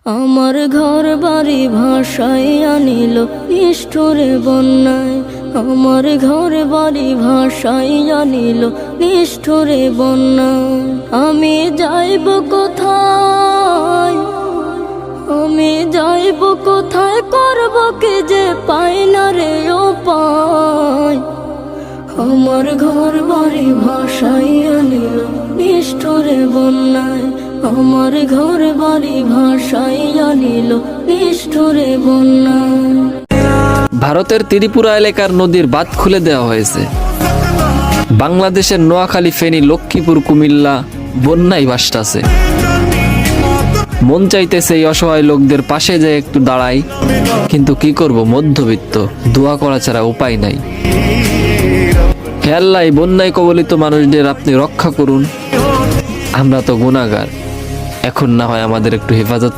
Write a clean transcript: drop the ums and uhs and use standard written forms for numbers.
আমার ঘর বাড়ি ভাসাইয়া নিল নিষ্ঠুরে বন্যায়, আমার ঘর বাড়ি ভাসাইয়া নিল নিষ্ঠুরে বন্যায়। আমি যাইব কোথায়, আমি যাইব কোথায়, করব কি যে পাই না রে উপায়। আমার ঘর বাড়ি ভাসাইয়া নিল নিষ্ঠুরে বন্যায়, আমার ঘর বাড়ি ভাসাইয়া নিল নিষ্ঠুরে বন্যায়। ভারতের ত্রিপুরা এলাকার নদীর বাঁধ খুলে দেওয়া হয়েছে। বাংলাদেশের নোয়াখালী, ফেনী, লক্ষ্মীপুর, কুমিল্লা বন্যায় ভাসতাছে। মন চাইতেছে এই অসহায় লোকদের পাশে যেয়ে একটু দাঁড়াই, কিন্তু কি করব, মধ্যবিত্ত, দোয়া করা ছাড়া উপায় নাই। হে আল্লাহ, এই বন্যায় কবলিত মানুষদের আপনি রক্ষা করুন। আমরা তো গুনাহগার, এখন না হয় আমাদের একটু হেফাজত